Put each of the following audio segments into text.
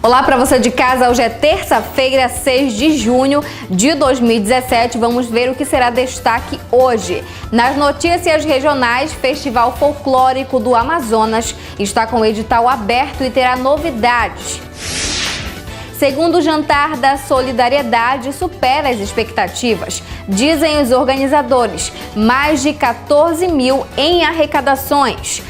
Olá para você de casa, hoje é terça-feira, 6 de junho de 2017. Vamos ver o que será destaque hoje. Nas notícias regionais, Festival Folclórico do Amazonas está com o edital aberto e terá novidades. Segundo jantar da Solidariedade supera as expectativas, dizem os organizadores. Mais de 14 mil em arrecadações.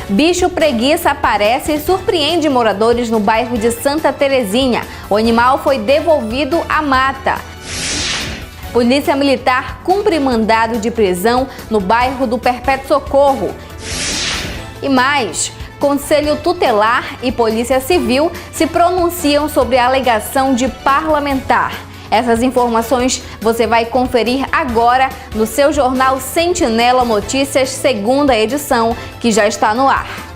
Bicho preguiça aparece e surpreende moradores no bairro de Santa Terezinha. O animal foi devolvido à mata. Polícia Militar cumpre mandado de prisão no bairro do Perpétuo Socorro. E mais, Conselho Tutelar e Polícia Civil se pronunciam sobre a alegação de parlamentar. Essas informações você vai conferir agora no seu jornal Sentinela Notícias, segunda edição, que já está no ar.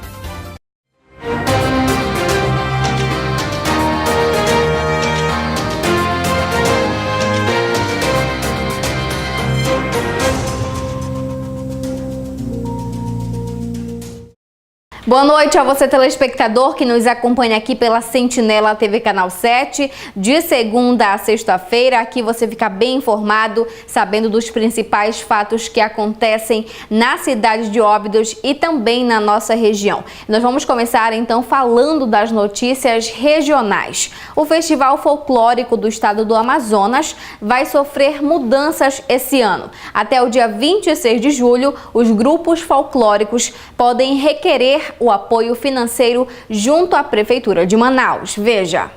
Boa noite a você, telespectador, que nos acompanha aqui pela Sentinela TV Canal 7. De segunda a sexta-feira, aqui você fica bem informado, sabendo dos principais fatos que acontecem na cidade de Óbidos e também na nossa região. Nós vamos começar, então, falando das notícias regionais. O Festival Folclórico do Estado do Amazonas vai sofrer mudanças esse ano. Até o dia 26 de julho, os grupos folclóricos podem requerer o apoio financeiro junto à Prefeitura de Manaus. Veja.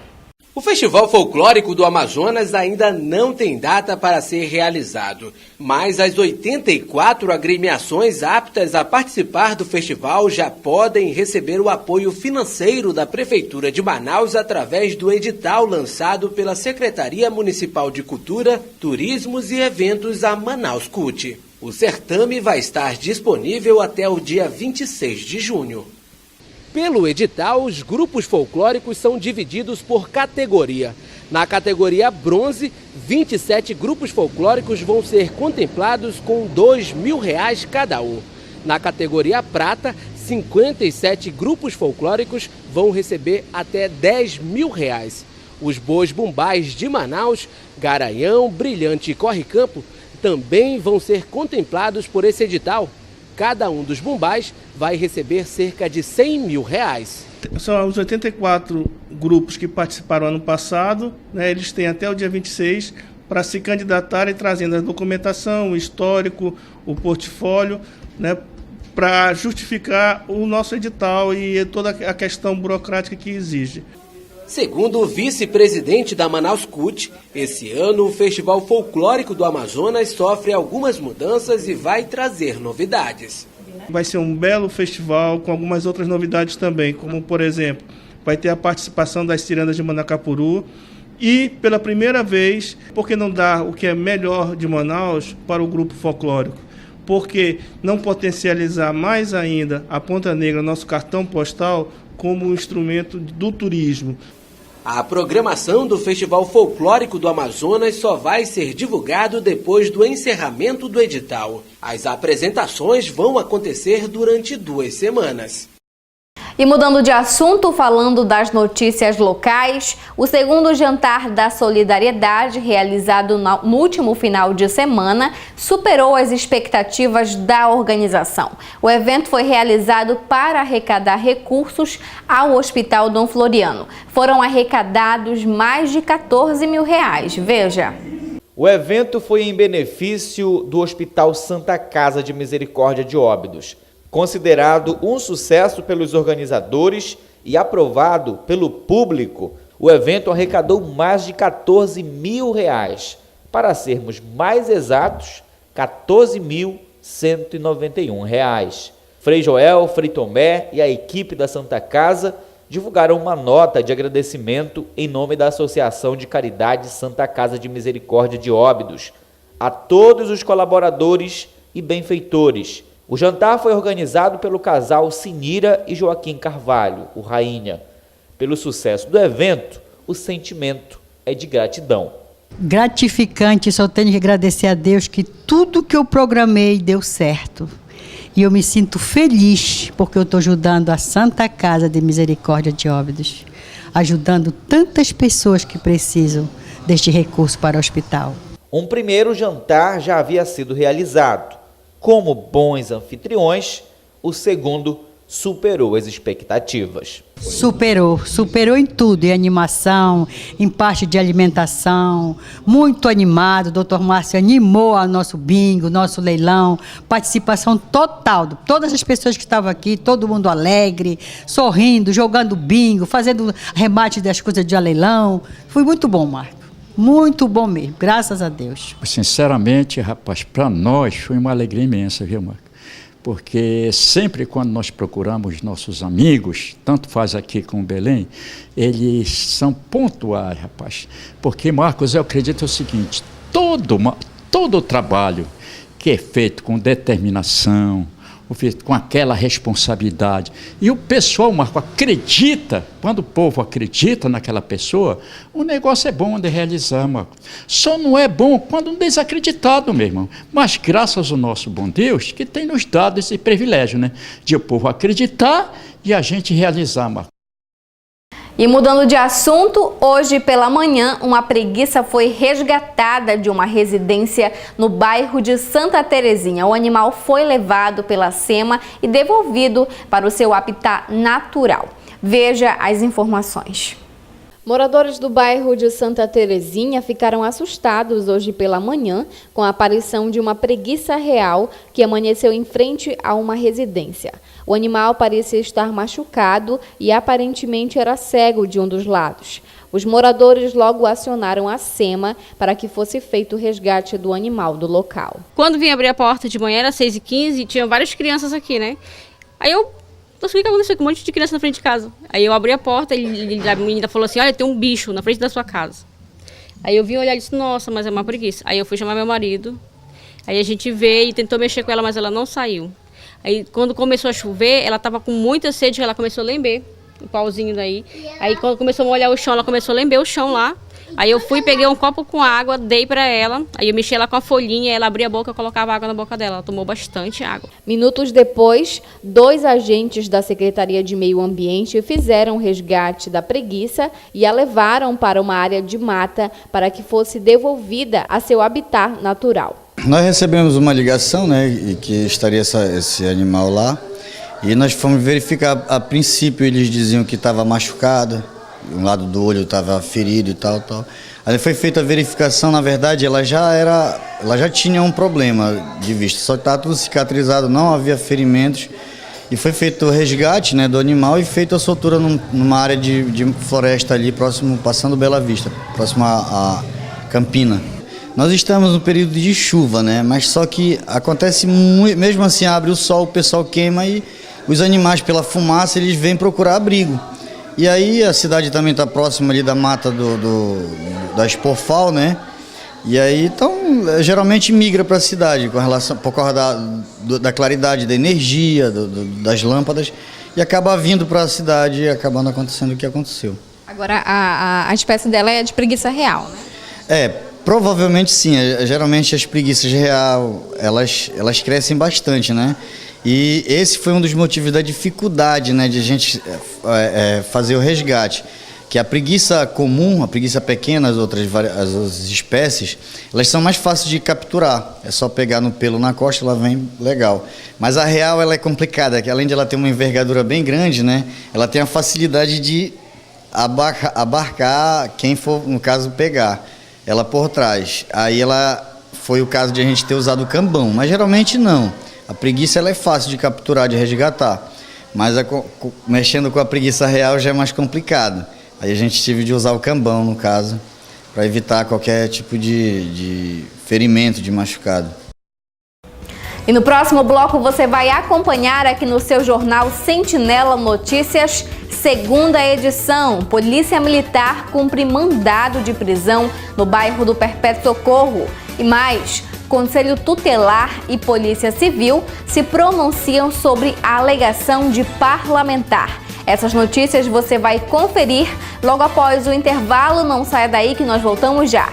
O Festival Folclórico do Amazonas ainda não tem data para ser realizado, mas as 84 agremiações aptas a participar do festival já podem receber o apoio financeiro da Prefeitura de Manaus através do edital lançado pela Secretaria Municipal de Cultura, Turismos e Eventos, a Manaus CUT. O certame vai estar disponível até o dia 26 de junho. Pelo edital, os grupos folclóricos são divididos por categoria. Na categoria bronze, 27 grupos folclóricos vão ser contemplados com R$ 2.000 cada um. Na categoria prata, 57 grupos folclóricos vão receber até R$ 10.000. Os bois bumbais de Manaus, Garanhão, Brilhante e Corre-Campo também vão ser contemplados por esse edital. Cada um dos bumbais vai receber cerca de R$ 100.000. São os 84 grupos que participaram ano passado, né? Eles têm até o dia 26 para se candidatarem, trazendo a documentação, o histórico, o portfólio, né? Para justificar o nosso edital e toda a questão burocrática que exige. Segundo o vice-presidente da Manaus CUT, esse ano o Festival Folclórico do Amazonas sofre algumas mudanças e vai trazer novidades. Vai ser um belo festival com algumas outras novidades também, como, por exemplo, vai ter a participação das cirandas de Manacapuru e, pela primeira vez, por que não dar o que é melhor de Manaus para o grupo folclórico? Por que não potencializar mais ainda a Ponta Negra, nosso cartão postal, como um instrumento do turismo? A programação do Festival Folclórico do Amazonas só vai ser divulgado depois do encerramento do edital. As apresentações vão acontecer durante 2 semanas. E mudando de assunto, falando das notícias locais, o segundo jantar da Solidariedade, realizado no último final de semana, superou as expectativas da organização. O evento foi realizado para arrecadar recursos ao Hospital Dom Floriano. Foram arrecadados mais de R$ 14.000. Veja. O evento foi em benefício do Hospital Santa Casa de Misericórdia de Óbidos. Considerado um sucesso pelos organizadores e aprovado pelo público, o evento arrecadou mais de R$ 14.000. Para sermos mais exatos, R$ 14.191. Frei Joel, Frei Tomé e a equipe da Santa Casa divulgaram uma nota de agradecimento em nome da Associação de Caridade Santa Casa de Misericórdia de Óbidos a todos os colaboradores e benfeitores. O jantar foi organizado pelo casal Sinira e Joaquim Carvalho, o Rainha. Pelo sucesso do evento, o sentimento é de gratidão. Gratificante, só tenho que agradecer a Deus que tudo que eu programei deu certo. E eu me sinto feliz porque eu estou ajudando a Santa Casa de Misericórdia de Óbidos. ajudando tantas pessoas que precisam deste recurso para o hospital. Um primeiro jantar já havia sido realizado. Como bons anfitriões, o segundo superou as expectativas. Superou em tudo, em animação, em parte de alimentação, muito animado. O doutor Márcio animou o nosso bingo, nosso leilão, participação total de todas as pessoas que estavam aqui, todo mundo alegre, sorrindo, jogando bingo, fazendo remate das coisas de leilão. Foi muito bom, Marco. Muito bom mesmo, graças a Deus. Sinceramente, rapaz, para nós foi uma alegria imensa, viu, Marco? Porque sempre quando nós procuramos nossos amigos, tanto faz aqui como Belém, eles são pontuais, rapaz. Porque, Marcos, eu acredito o seguinte, todo o trabalho que é feito com determinação, feito com aquela responsabilidade, e o pessoal, Marco, acredita, quando o povo acredita naquela pessoa, o negócio é bom de realizar, Marco. Só não é bom quando desacreditado, meu irmão. Mas graças ao nosso bom Deus, que tem nos dado esse privilégio, né? De o povo acreditar e a gente realizar, Marco. E mudando de assunto, hoje pela manhã, uma preguiça foi resgatada de uma residência no bairro de Santa Terezinha. O animal foi levado pela SEMA e devolvido para o seu habitat natural. Veja as informações. Moradores do bairro de Santa Terezinha ficaram assustados hoje pela manhã com a aparição de uma preguiça real que amanheceu em frente a uma residência. O animal parecia estar machucado e aparentemente era cego de um dos lados. Os moradores logo acionaram a SEMA para que fosse feito o resgate do animal do local. Quando vim abrir a porta de manhã, era 6h15, tinha várias crianças aqui, né? Aí eu não sei o que aconteceu, com um monte de criança na frente de casa. Aí eu abri a porta e a menina falou assim, olha, tem um bicho na frente da sua casa. Aí eu vim olhar e disse, nossa, mas é uma preguiça. Aí eu fui chamar meu marido, aí a gente veio e tentou mexer com ela, mas ela não saiu. Aí quando começou a chover, ela estava com muita sede, ela começou a lamber o pauzinho daí. Aí quando começou a molhar o chão, ela começou a lamber o chão lá. Aí eu fui, peguei um copo com água, dei pra ela, aí eu mexi ela com a folhinha, ela abria a boca, eu colocava água na boca dela, ela tomou bastante água. Minutos depois, 2 agentes da Secretaria de Meio Ambiente fizeram o resgate da preguiça e a levaram para uma área de mata para que fosse devolvida a seu habitat natural. Nós recebemos uma ligação, né, e que estaria esse animal lá, e nós fomos verificar. A princípio eles diziam que estava machucado, um lado do olho estava ferido e tal. Aí foi feita a verificação, na verdade ela já tinha um problema de vista, só estava tudo cicatrizado, não havia ferimentos, e foi feito o resgate, né, do animal e feita a soltura numa área de floresta ali próximo, passando Bela Vista, próximo a Campina. Nós estamos no período de chuva, né, mas só que acontece mesmo assim, abre o sol, o pessoal queima e os animais pela fumaça eles vêm procurar abrigo. E aí a cidade também está próxima ali da mata da Esporfal, né? E aí então geralmente migra para a cidade com relação, por causa da claridade da energia, das lâmpadas, e acaba vindo para a cidade e acabando acontecendo o que aconteceu. Agora a espécie dela é de preguiça real, né? Provavelmente sim. Geralmente as preguiças real elas crescem bastante, né? E esse foi um dos motivos da dificuldade, né, de a gente fazer o resgate. Que a preguiça comum, a preguiça pequena, as outras espécies, elas são mais fáceis de capturar. É só pegar no pelo na costa, ela vem legal. Mas a real ela é complicada, que além de ela ter uma envergadura bem grande, né, ela tem a facilidade de abarcar quem for, no caso, pegar ela por trás. Aí foi o caso de a gente ter usado o cambão, mas geralmente não. A preguiça ela é fácil de capturar, de resgatar, mas mexendo com a preguiça real já é mais complicado. Aí a gente teve de usar o cambão, no caso, para evitar qualquer tipo de ferimento, de machucado. E no próximo bloco você vai acompanhar aqui no seu jornal Sentinela Notícias, segunda edição. Polícia Militar cumpre mandado de prisão no bairro do Perpétuo Socorro. E mais, Conselho Tutelar e Polícia Civil se pronunciam sobre a alegação de parlamentar. Essas notícias você vai conferir logo após o intervalo. Não saia daí que nós voltamos já.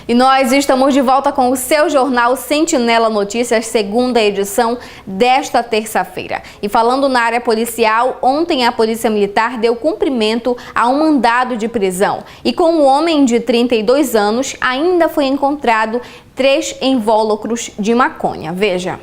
E nós estamos de volta com o seu jornal Sentinela Notícias, segunda edição desta terça-feira. E falando na área policial, ontem a Polícia Militar deu cumprimento a um mandado de prisão. E com um homem de 32 anos, ainda foi encontrado 3 invólucros de maconha. Veja.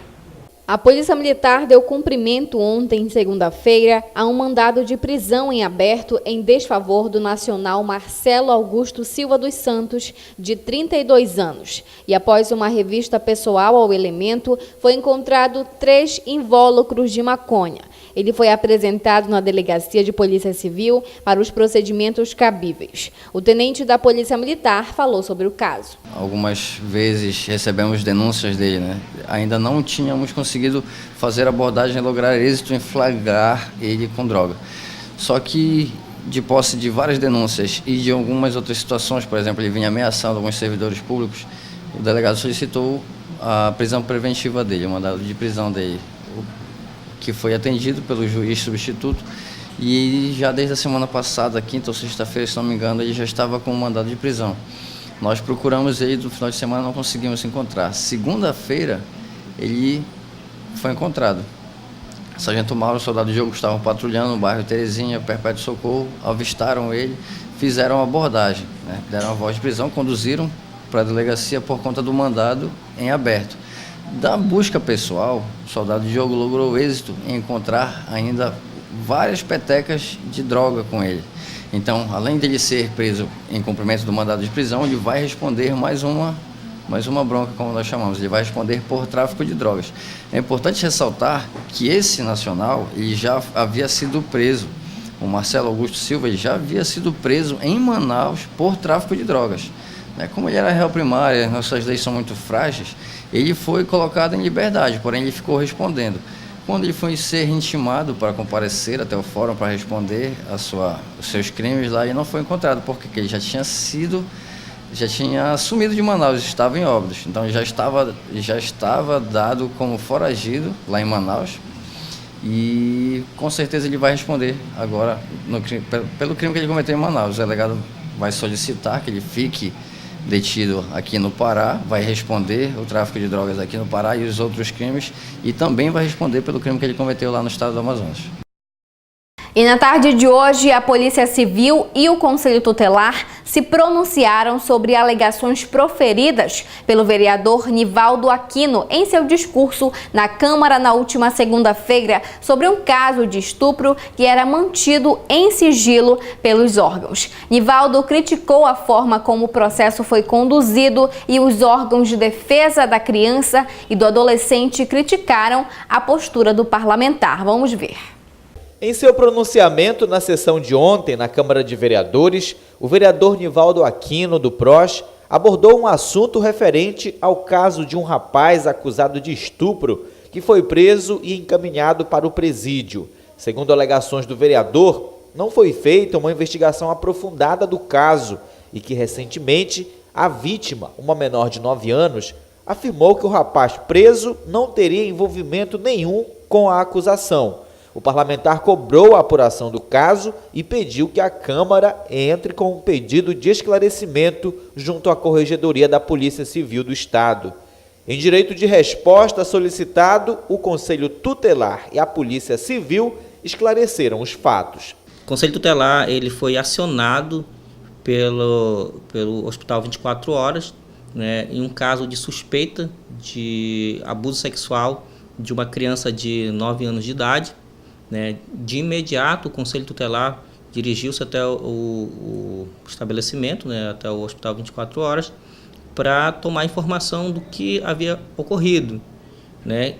A Polícia Militar deu cumprimento ontem, segunda-feira, a um mandado de prisão em aberto em desfavor do nacional Marcelo Augusto Silva dos Santos, de 32 anos. E após uma revista pessoal ao elemento, foi encontrado 3 invólucros de maconha. Ele foi apresentado na Delegacia de Polícia Civil para os procedimentos cabíveis. O tenente da Polícia Militar falou sobre o caso. Algumas vezes recebemos denúncias dele, né? Ainda não tínhamos conseguido fazer abordagem e lograr êxito em flagrar ele com droga. Só que, de posse de várias denúncias e de algumas outras situações, por exemplo, ele vinha ameaçando alguns servidores públicos, o delegado solicitou a prisão preventiva dele, o mandado de prisão dele, que foi atendido pelo juiz substituto, e já desde a semana passada, quinta ou sexta-feira, se não me engano, ele já estava com um mandado de prisão. Nós procuramos ele no final de semana, não conseguimos encontrar. Segunda-feira, ele foi encontrado. Sargento Mauro e o soldado Diogo estavam patrulhando no bairro Terezinha, Perpétuo Socorro, avistaram ele, fizeram a abordagem, né? Deram a voz de prisão, conduziram para a delegacia por conta do mandado em aberto. Da busca pessoal, o soldado Diogo logrou êxito em encontrar ainda várias petecas de droga com ele. Então, além de ele ser preso em cumprimento do mandado de prisão, ele vai responder mais uma bronca, como nós chamamos, ele vai responder por tráfico de drogas. É importante ressaltar que esse nacional ele já havia sido preso, o Marcelo Augusto Silva ele já havia sido preso em Manaus por tráfico de drogas. Como ele era réu primário, nossas leis são muito frágeis, ele foi colocado em liberdade, porém ele ficou respondendo. Quando ele foi ser intimado para comparecer até o fórum para responder os seus crimes lá, ele não foi encontrado, porque ele já tinha sumido de Manaus, estava em Óbidos. Então ele já estava dado como foragido lá em Manaus, e com certeza ele vai responder agora pelo crime que ele cometeu em Manaus. O delegado vai solicitar que ele fique detido aqui no Pará, vai responder o tráfico de drogas aqui no Pará e os outros crimes, e também vai responder pelo crime que ele cometeu lá no estado do Amazonas. E na tarde de hoje, a Polícia Civil e o Conselho Tutelar se pronunciaram sobre alegações proferidas pelo vereador Nivaldo Aquino em seu discurso na Câmara na última segunda-feira sobre um caso de estupro que era mantido em sigilo pelos órgãos. Nivaldo criticou a forma como o processo foi conduzido e os órgãos de defesa da criança e do adolescente criticaram a postura do parlamentar. Vamos ver. Em seu pronunciamento na sessão de ontem na Câmara de Vereadores, o vereador Nivaldo Aquino, do PROS, abordou um assunto referente ao caso de um rapaz acusado de estupro que foi preso e encaminhado para o presídio. Segundo alegações do vereador, não foi feita uma investigação aprofundada do caso e que, recentemente, a vítima, uma menor de 9 anos, afirmou que o rapaz preso não teria envolvimento nenhum com a acusação. O parlamentar cobrou a apuração do caso e pediu que a Câmara entre com um pedido de esclarecimento junto à Corregedoria da Polícia Civil do Estado. Em direito de resposta solicitado, o Conselho Tutelar e a Polícia Civil esclareceram os fatos. O Conselho Tutelar ele foi acionado pelo Hospital 24 Horas, né, em um caso de suspeita de abuso sexual de uma criança de 9 anos de idade. De imediato, o Conselho Tutelar dirigiu-se até o estabelecimento, até o Hospital 24 Horas, para tomar informação do que havia ocorrido.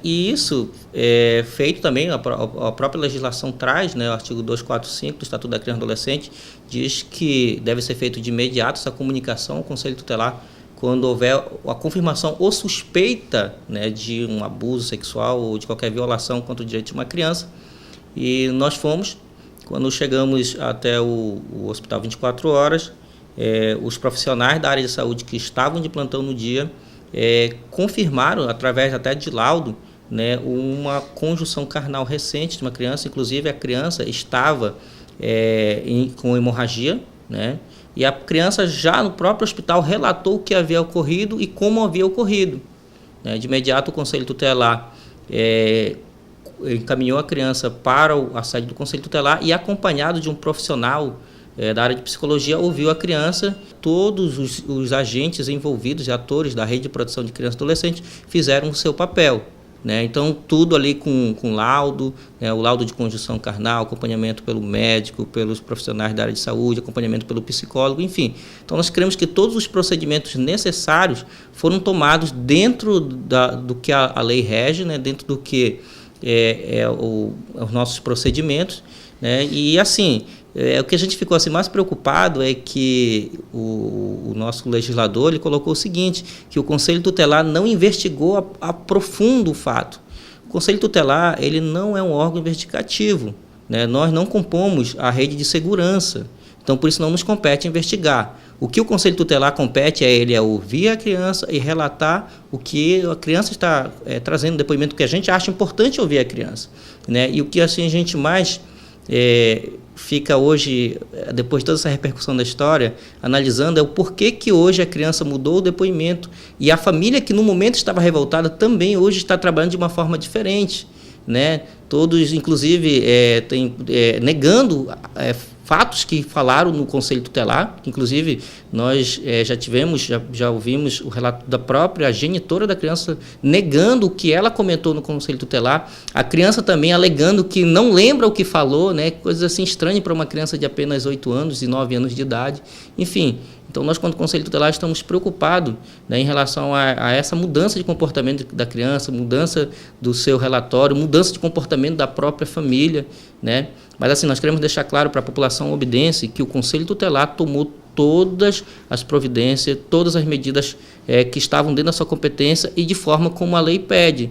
E isso é feito também, a própria legislação traz, o artigo 245 do Estatuto da Criança e do Adolescente, diz que deve ser feito de imediato essa comunicação ao Conselho Tutelar quando houver a confirmação ou suspeita de um abuso sexual ou de qualquer violação contra o direito de uma criança. E nós fomos, quando chegamos até o Hospital 24 Horas, os profissionais da área de saúde que estavam de plantão no dia confirmaram, através até de laudo, uma conjunção carnal recente de uma criança. Inclusive a criança estava com hemorragia, E a criança já no próprio hospital relatou o que havia ocorrido e como havia ocorrido. De imediato o Conselho Tutelar encaminhou a criança para a sede do Conselho Tutelar e, acompanhado de um profissional da área de psicologia, ouviu a criança. Todos os agentes envolvidos, atores da rede de proteção de criança e adolescente, fizeram o seu papel. Então, tudo ali com laudo, o laudo de conjunção carnal, acompanhamento pelo médico, pelos profissionais da área de saúde, acompanhamento pelo psicólogo, enfim. Então, nós cremos que todos os procedimentos necessários foram tomados dentro do que a lei rege, dentro do que os nossos procedimentos. E, assim, o que a gente ficou mais preocupado é que o nosso legislador ele colocou o seguinte, que o Conselho Tutelar não investigou a profundo o fato. O Conselho Tutelar ele não é um órgão investigativo, Nós não compomos a rede de segurança, então por isso não nos compete investigar. O que o Conselho Tutelar compete ele ouvir a criança e relatar o que a criança está trazendo, depoimento que a gente acha importante ouvir a criança. E o que assim, a gente mais fica hoje, depois de toda essa repercussão da história, analisando o porquê que hoje a criança mudou o depoimento e a família que no momento estava revoltada também hoje está trabalhando de uma forma diferente. Todos, inclusive, negando fatos que falaram no Conselho Tutelar, que inclusive nós já ouvimos o relato da própria genitora da criança negando o que ela comentou no Conselho Tutelar, a criança também alegando que não lembra o que falou, coisas assim estranhas para uma criança de apenas 8 anos e 9 anos de idade, enfim. Então, nós, quanto Conselho Tutelar, estamos preocupados em relação a essa mudança de comportamento da criança, mudança do seu relatório, mudança de comportamento da própria família, Mas, assim, nós queremos deixar claro para a população obidense que o Conselho Tutelar tomou todas as providências, todas as medidas que estavam dentro da sua competência e de forma como a lei pede,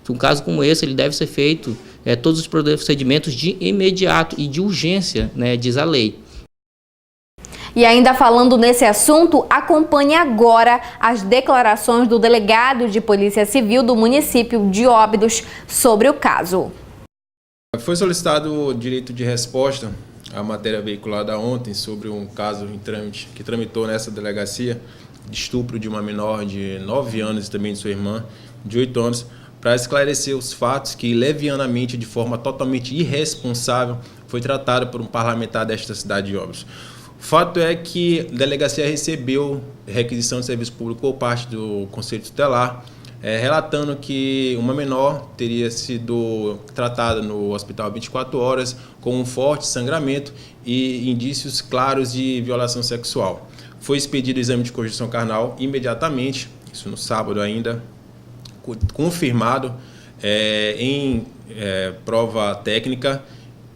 Um caso como esse, ele deve ser feito, todos os procedimentos de imediato e de urgência, diz a lei. E ainda falando nesse assunto, acompanhe agora as declarações do delegado de Polícia Civil do município de Óbidos sobre o caso. Foi solicitado o direito de resposta à matéria veiculada ontem sobre um caso em trâmite que tramitou nessa delegacia de estupro de uma menor de 9 anos e também de sua irmã de 8 anos, para esclarecer os fatos que levianamente, de forma totalmente irresponsável, foi tratado por um parlamentar desta cidade de Óbidos. O fato é que a delegacia recebeu requisição de serviço público por parte do Conselho Tutelar, relatando que uma menor teria sido tratada no hospital 24 horas com um forte sangramento e indícios claros de violação sexual. Foi expedido o exame de conjunção carnal imediatamente, isso no sábado ainda, confirmado em prova técnica,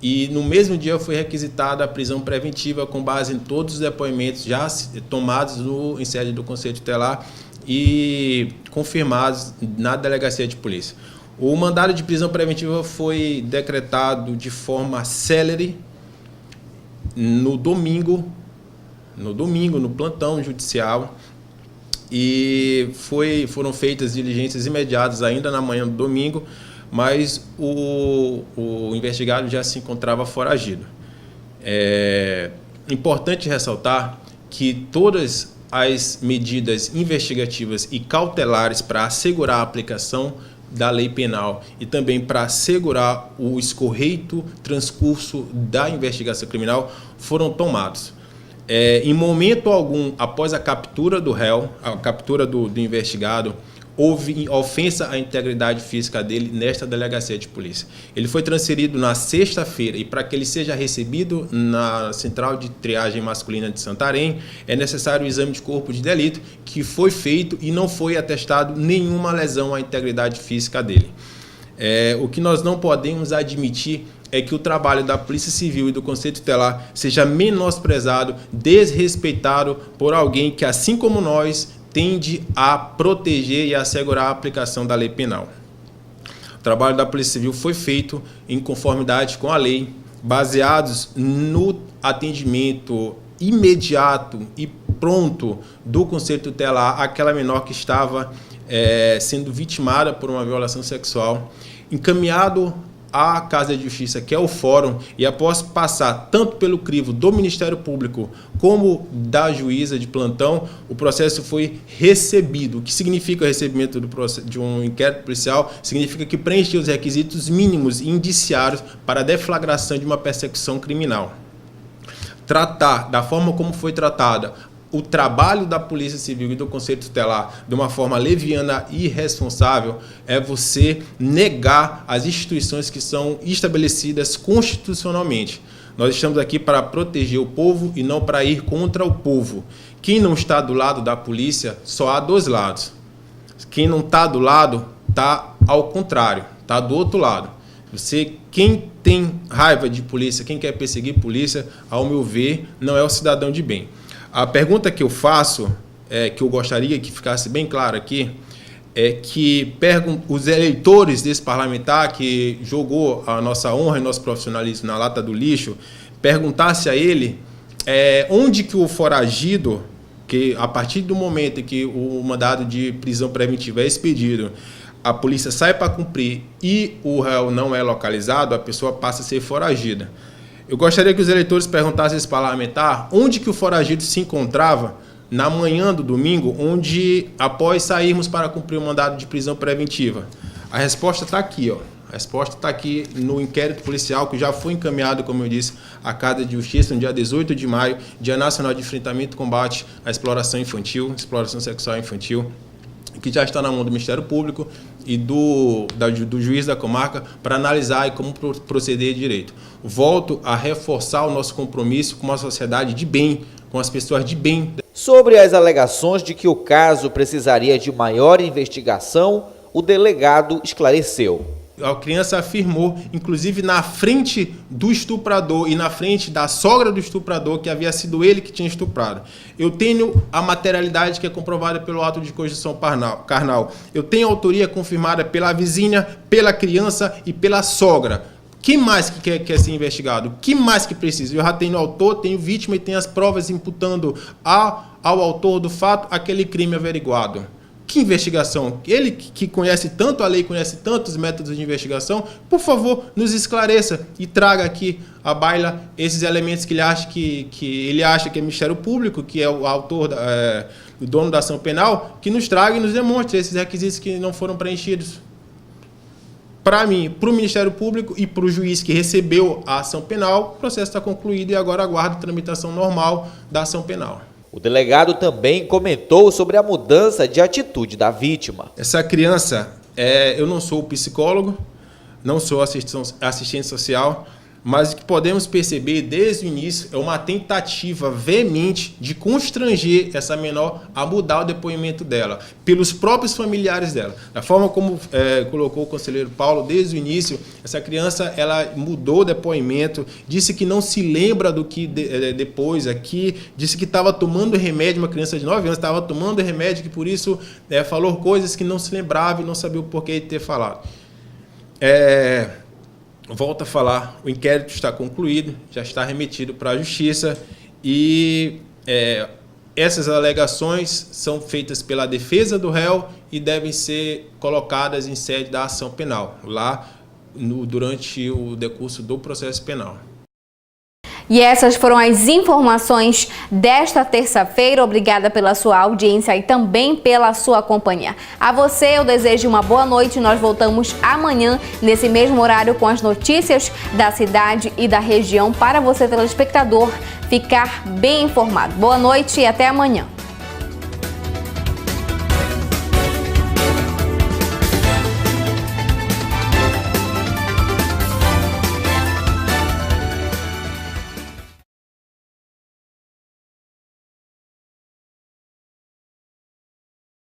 e no mesmo dia foi requisitada a prisão preventiva com base em todos os depoimentos já tomados em sede do Conselho Tutelar e confirmados na delegacia de polícia. O mandado de prisão preventiva foi decretado de forma célere no domingo, no plantão judicial, e foram feitas diligências imediatas ainda na manhã do domingo, mas o investigado já se encontrava foragido. É importante ressaltar que todas as medidas investigativas e cautelares para assegurar a aplicação da lei penal e também para assegurar o escorreito transcurso da investigação criminal foram tomados. Em momento algum, após a captura do réu, a captura do investigado, houve ofensa à integridade física dele nesta delegacia de polícia. Ele foi transferido na sexta-feira e para que ele seja recebido na Central de Triagem Masculina de Santarém, é necessário o exame de corpo de delito, que foi feito e não foi atestado nenhuma lesão à integridade física dele. O que nós não podemos admitir é que o trabalho da Polícia Civil e do Conselho Tutelar seja menosprezado, desrespeitado por alguém que, assim como nós, tende a proteger e assegurar a aplicação da lei penal. O trabalho da Polícia Civil foi feito em conformidade com a lei, baseados no atendimento imediato e pronto do Conselho Tutelar àquela menor que estava sendo vitimada por uma violação sexual, encaminhado à Casa de Justiça, que é o fórum, e após passar tanto pelo crivo do Ministério Público como da juíza de plantão, o processo foi recebido. O que significa o recebimento de um inquérito policial? Significa que preencheu os requisitos mínimos e indiciários para a deflagração de uma persecução criminal. Tratar da forma como foi tratada o trabalho da Polícia Civil e do Conselho Tutelar de uma forma leviana e irresponsável é você negar as instituições que são estabelecidas constitucionalmente. Nós estamos aqui para proteger o povo e não para ir contra o povo. Quem não está do lado da polícia, só há dois lados. Quem não está do lado, está ao contrário, está do outro lado. Quem tem raiva de polícia, quem quer perseguir polícia, ao meu ver, não é o cidadão de bem. A pergunta que eu faço, que eu gostaria que ficasse bem claro aqui, é que os eleitores desse parlamentar que jogou a nossa honra e nosso profissionalismo na lata do lixo, perguntasse a ele onde que o foragido, que a partir do momento em que o mandado de prisão preventiva é expedido, a polícia sai para cumprir e o réu não é localizado, a pessoa passa a ser foragida. Eu gostaria que os eleitores perguntassem a esse parlamentar onde que o foragido se encontrava na manhã do domingo, onde após sairmos para cumprir o mandado de prisão preventiva. A resposta está aqui, ó. A resposta está aqui no inquérito policial que já foi encaminhado, como eu disse, à Casa de Justiça no dia 18 de maio, Dia Nacional de Enfrentamento e Combate à Exploração Infantil, Exploração Sexual Infantil, que já está na mão do Ministério Público e do juiz da comarca para analisar e como proceder direito. Volto a reforçar o nosso compromisso com uma sociedade de bem, com as pessoas de bem. Sobre as alegações de que o caso precisaria de maior investigação, o delegado esclareceu. A criança afirmou, inclusive na frente do estuprador e na frente da sogra do estuprador, que havia sido ele que tinha estuprado. Eu tenho a materialidade que é comprovada pelo ato de conjunção carnal. Eu tenho a autoria confirmada pela vizinha, pela criança e pela sogra. Quem mais que quer ser investigado? Que mais que precisa? Eu já tenho autor, tenho vítima e tenho as provas imputando ao autor do fato aquele crime averiguado. Que investigação? Ele que conhece tanto a lei, conhece tantos métodos de investigação, por favor, nos esclareça e traga aqui à baila esses elementos que ele acha que é Ministério Público, que é o autor, o dono da ação penal, que nos traga e nos demonstre esses requisitos que não foram preenchidos. Para mim, para o Ministério Público e para o juiz que recebeu a ação penal, o processo está concluído e agora aguardo a tramitação normal da ação penal. O delegado também comentou sobre a mudança de atitude da vítima. Essa criança, eu não sou psicólogo, não sou assistente social, mas o que podemos perceber desde o início é uma tentativa veemente de constranger essa menor a mudar o depoimento dela, pelos próprios familiares dela. Da forma como colocou o conselheiro Paulo, desde o início, essa criança ela mudou o depoimento, disse que não se lembra do que depois aqui, disse que estava tomando remédio, uma criança de 9 anos estava tomando remédio, que por isso falou coisas que não se lembrava e não sabia o porquê de ter falado. Volto a falar, o inquérito está concluído, já está remetido para a Justiça e essas alegações são feitas pela defesa do réu e devem ser colocadas em sede da ação penal, lá durante o decurso do processo penal. E essas foram as informações desta terça-feira. Obrigada pela sua audiência e também pela sua companhia. A você eu desejo uma boa noite. Nós voltamos amanhã nesse mesmo horário com as notícias da cidade e da região para você, telespectador, ficar bem informado. Boa noite e até amanhã.